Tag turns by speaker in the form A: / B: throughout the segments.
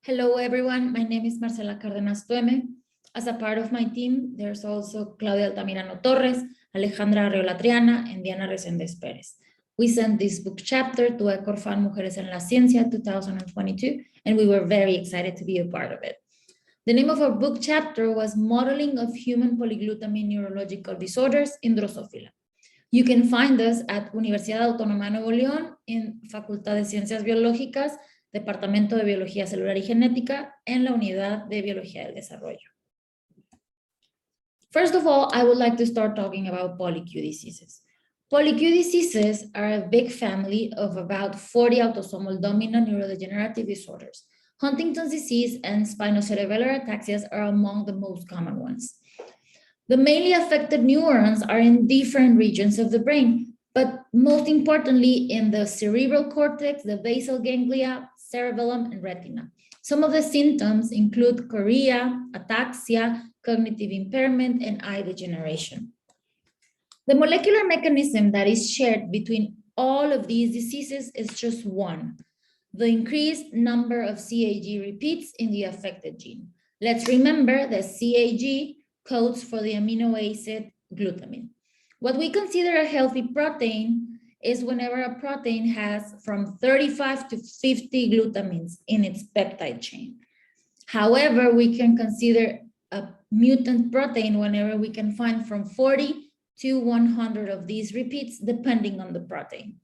A: Hello, everyone. My name is Marcela CARDENAS-TUEME. As a part of my team, there's also Claudia ALTAMIRANO-TORRES, Alejandra ARREOLA-TRIANA, and Diana RESÉNDEZ-PÉREZ. We sent this book chapter to ECORFAN Mujeres en la Ciencia 2022, and we were very excited to be a part of it. The name of our book chapter was Modeling of Human Polyglutamine Neurological Disorders in Drosophila. You can find us at Universidad Autónoma Nuevo León in Facultad de Ciencias Biológicas, Departamento de Biología Celular y Genética, en la Unidad de Biología del Desarrollo. First of all, I would like to start talking about polyQ diseases. PolyQ diseases are a big family of about 40 autosomal dominant neurodegenerative disorders. Huntington's disease and spinocerebellar ataxias are among the most common ones. The mainly affected neurons are in different regions of the brain, but most importantly in the cerebral cortex, the basal ganglia, cerebellum, and retina. Some of the symptoms include chorea, ataxia, cognitive impairment, and eye degeneration. The molecular mechanism that is shared between all of these diseases is just one: the increased number of CAG repeats in the affected gene. Let's remember that CAG codes for the amino acid glutamine. What we consider a healthy protein is whenever a protein has from 35 to 50 glutamines in its peptide chain. However, we can consider a mutant protein whenever we can find from 40 to 100 of these repeats, depending on the protein.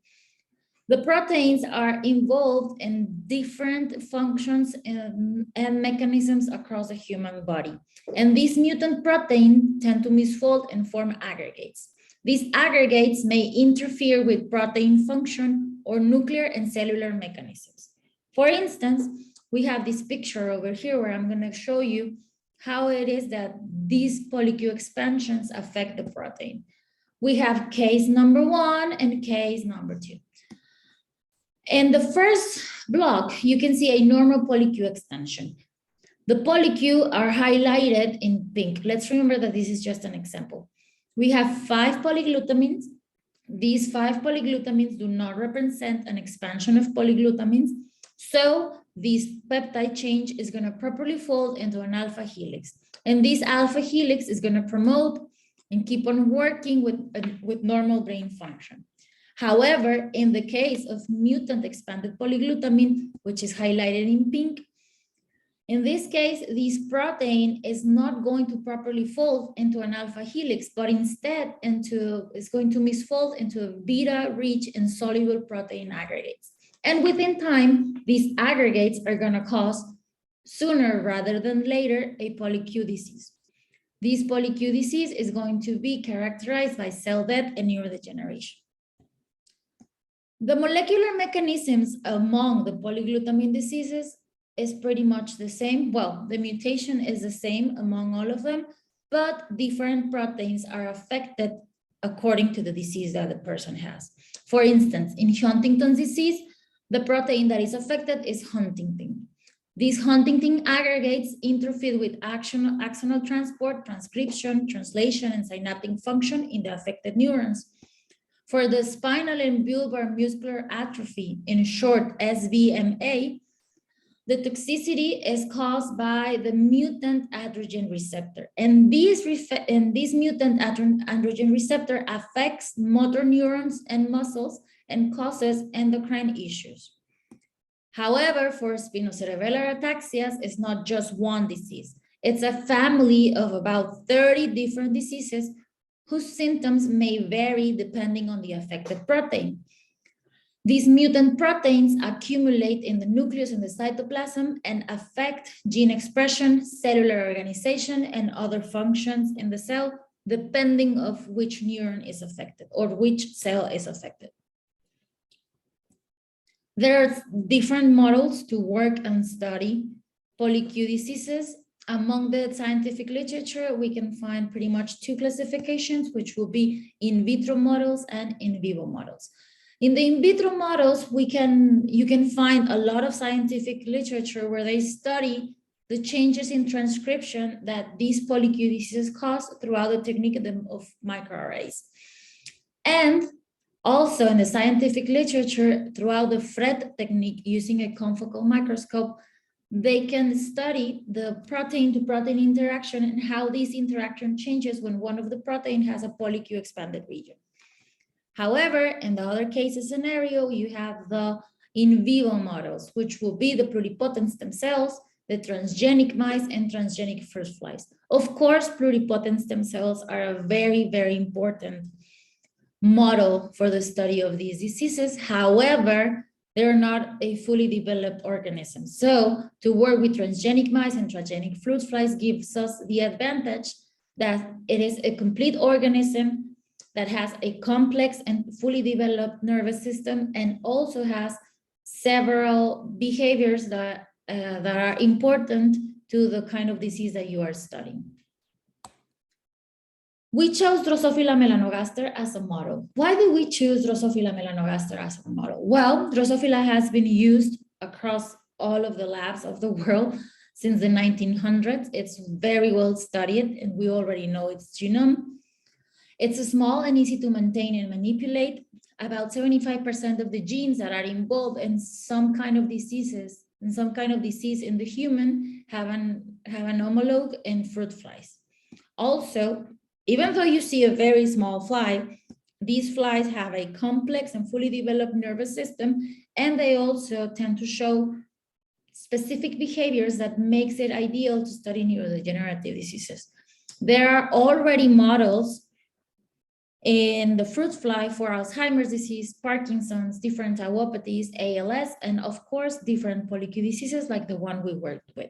A: The proteins are involved in different functions and mechanisms across the human body. And these mutant proteins tend to misfold and form aggregates. These aggregates may interfere with protein function or nuclear and cellular mechanisms. For instance, we have this picture over here where I'm going to show you how it is that these polyQ expansions affect the protein. We have case number 1 and case number 2. In the first block, you can see a normal polyQ extension. The polyQ are highlighted in pink. Let's remember that this is just an example. We have 5 polyglutamines. These 5 polyglutamines do not represent an expansion of polyglutamines. So this peptide change is going to properly fold into an alpha helix. And this alpha helix is going to promote and keep on working with normal brain function. However, in the case of mutant expanded polyglutamine, which is highlighted in pink, in this case, this protein is not going to properly fold into an alpha helix, but instead is going to misfold into beta-rich and soluble protein aggregates. And within time, these aggregates are going to cause, sooner rather than later, a polyQ disease. This polyQ disease is going to be characterized by cell death and neurodegeneration. The molecular mechanisms among the polyglutamine diseases is pretty much the same. Well, the mutation is the same among all of them, but different proteins are affected according to the disease that the person has. For instance, in Huntington's disease, the protein that is affected is huntingtin. These huntingtin aggregates interfere with axonal transport, transcription, translation, and synaptic function in the affected neurons. For the spinal and bulbar muscular atrophy, in short SBMA, the toxicity is caused by the mutant androgen receptor. And this mutant androgen receptor affects motor neurons and muscles and causes endocrine issues. However, for spinocerebellar ataxias, it's not just one disease. It's a family of about 30 different diseases whose symptoms may vary depending on the affected protein. These mutant proteins accumulate in the nucleus and the cytoplasm and affect gene expression, cellular organization, and other functions in the cell, depending on which neuron is affected or which cell is affected. There are different models to work and study polyQ diseases. Among the scientific literature, we can find pretty much 2 classifications, which will be in vitro models and in vivo models. In the in vitro models, you can find a lot of scientific literature where they study the changes in transcription that these polyQ diseases cause throughout the technique of microarrays. And also in the scientific literature, throughout the FRET technique using a confocal microscope, they can study the protein-to-protein interaction and how this interaction changes when one of the protein has a polyQ expanded region. However, in the other cases scenario, you have the in vivo models, which will be the pluripotent stem cells, the transgenic mice, and transgenic fruit flies. Of course, pluripotent stem cells are a very, very important model for the study of these diseases. However, they're not a fully developed organism. So to work with transgenic mice and transgenic fruit flies gives us the advantage that it is a complete organism that has a complex and fully developed nervous system and also has several behaviors that are important to the kind of disease that you are studying. We chose Drosophila melanogaster as a model. Why did we choose Drosophila melanogaster as a model? Well, Drosophila has been used across all of the labs of the world since the 1900s. It's very well studied and we already know its genome. It's small and easy to maintain and manipulate. About 75% of the genes that are involved in some kind of diseases, in some kind of disease in the human have an homologue in fruit flies. Also, even though you see a very small fly, these flies have a complex and fully developed nervous system, and they also tend to show specific behaviors that makes it ideal to study neurodegenerative diseases. There are already models in the fruit fly for Alzheimer's disease, Parkinson's, different tauopathies, ALS, and of course, different polyQ diseases like the one we worked with.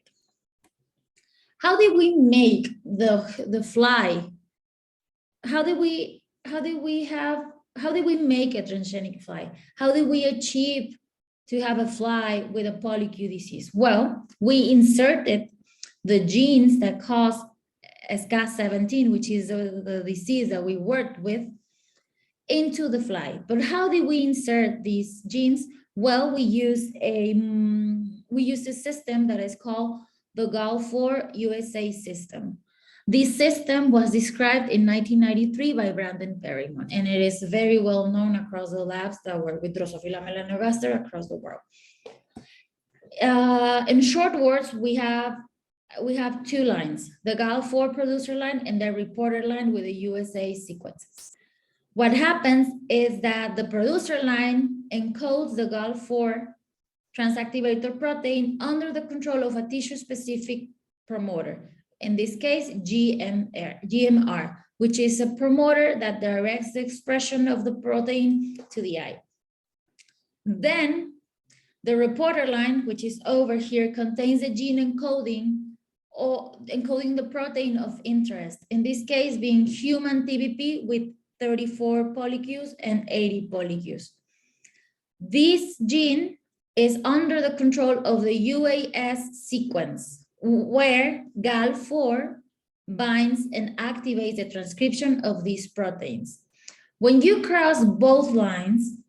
A: How did we make the fly? How did we make a transgenic fly? How did we achieve to have a fly with a polyQ disease? Well, we inserted the genes that cause SCAS17, which is the disease that we worked with, into the fly. But how did we insert these genes? Well, we used a system that is called the GAL4 USA system. This system was described in 1993 by Brandon Perrimon, and it is very well known across the labs that work with Drosophila melanogaster across the world. In short words, we have two lines, the GAL4 producer line and the reporter line with the USA sequences. What happens is that the producer line encodes the GAL4 transactivator protein under the control of a tissue-specific promoter. In this case, GMR, which is a promoter that directs the expression of the protein to the eye. Then the reporter line, which is over here, contains a gene encoding the protein of interest. In this case, being human TBP with 34 polyQs and 80 polyQs. This gene is under the control of the UAS sequence, where GAL4 binds and activates the transcription of these proteins. When you cross both lines,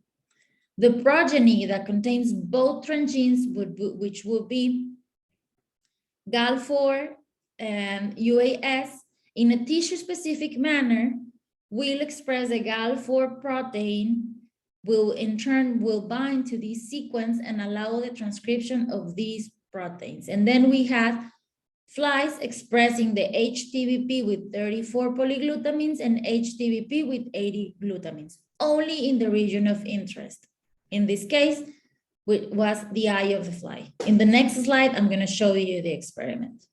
A: the progeny that contains both transgenes, which will be GAL4 and UAS, in a tissue-specific manner, will express a GAL4 protein, will bind to this sequence and allow the transcription of these proteins. And then we have flies expressing the HTBP with 34 polyglutamines and HTBP with 80 glutamines, only in the region of interest. In this case, which was the eye of the fly. In the next slide, I'm going to show you the experiment.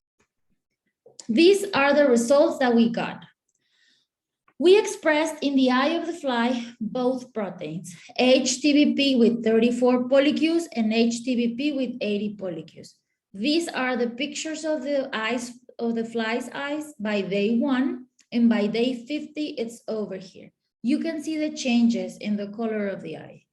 A: These are the results that we got. We expressed in the eye of the fly both proteins, HTBP with 34 polyQs and HTBP with 80 polyQs. These are the pictures of the eyes of the fly's eyes by day 1, and by day 50, it's over here. You can see the changes in the color of the eye.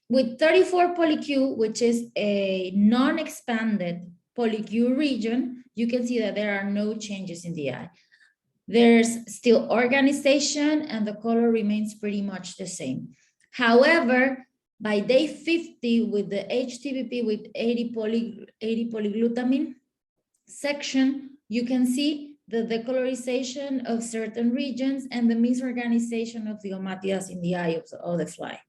A: With 34 polyQ, which is a non-expanded polyQ region, you can see that there are no changes in the eye. There's still organization and the color remains pretty much the same. However, by day 50 with the HTBP with 80 polyglutamine section, you can see the decolorization of certain regions and the misorganization of the omatidas in the eye of the fly.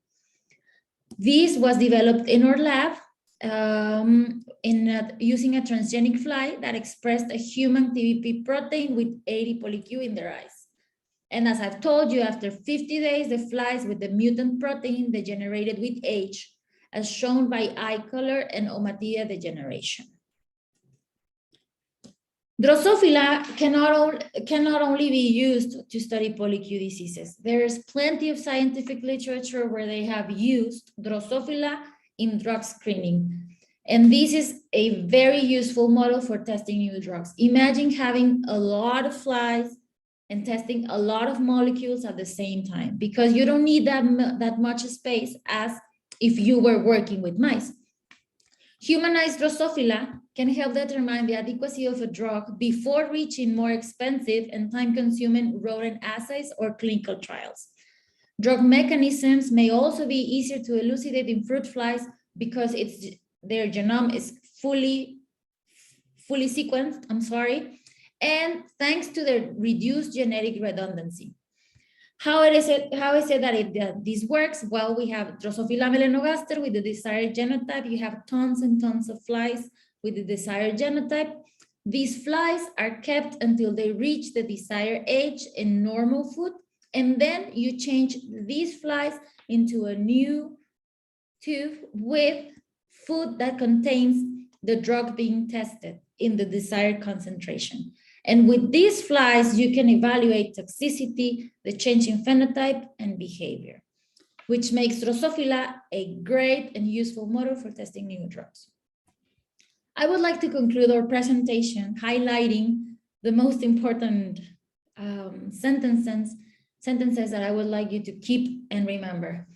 A: This was developed in our lab using a transgenic fly that expressed a human TVP protein with 80 polyQ in their eyes. And as I've told you, after 50 days, the flies with the mutant protein degenerated with age, as shown by eye color and ommatidia degeneration. Drosophila cannot only be used to study polyQ diseases. There is plenty of scientific literature where they have used Drosophila in drug screening. And this is a very useful model for testing new drugs. Imagine having a lot of flies and testing a lot of molecules at the same time, because you don't need that much space as if you were working with mice. Humanized Drosophila can help determine the adequacy of a drug before reaching more expensive and time-consuming rodent assays or clinical trials. Drug mechanisms may also be easier to elucidate in fruit flies because their genome is fully sequenced, and thanks to their reduced genetic redundancy. How is it that this works? Well, we have Drosophila melanogaster with the desired genotype. You have tons and tons of flies with the desired genotype. These flies are kept until they reach the desired age in normal food, and then you change these flies into a new tube with food that contains the drug being tested in the desired concentration. And with these flies, you can evaluate toxicity, the change in phenotype and behavior, which makes Drosophila a great and useful model for testing new drugs. I would like to conclude our presentation highlighting the most important sentences that I would like you to keep and remember.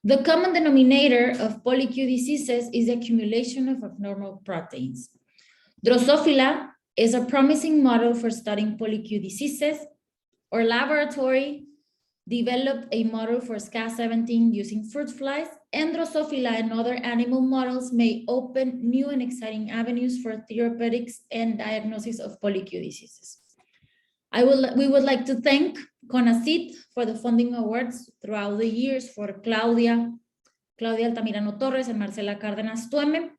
A: The common denominator of polyQ diseases is the accumulation of abnormal proteins. Drosophila is a promising model for studying polyQ diseases. Our laboratory developed a model for SCA17 using fruit flies, and Drosophila and other animal models may open new and exciting avenues for therapeutics and diagnosis of polyQ diseases. We would like to thank CONACYT for the funding awards throughout the years for Claudia Altamirano-Torres and Marcela CARDENAS-TUEME.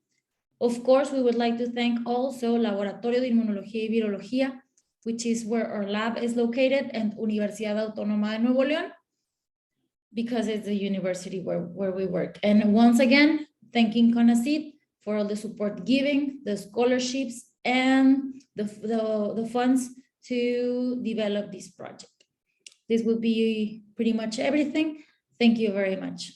A: Of course, we would like to thank also Laboratorio de Inmunología y Virología, which is where our lab is located, and Universidad Autónoma de Nuevo León, because it's the university where we work. And once again, thanking CONACYT for all the support giving, the scholarships, and the funds to develop this project. This will be pretty much everything. Thank you very much.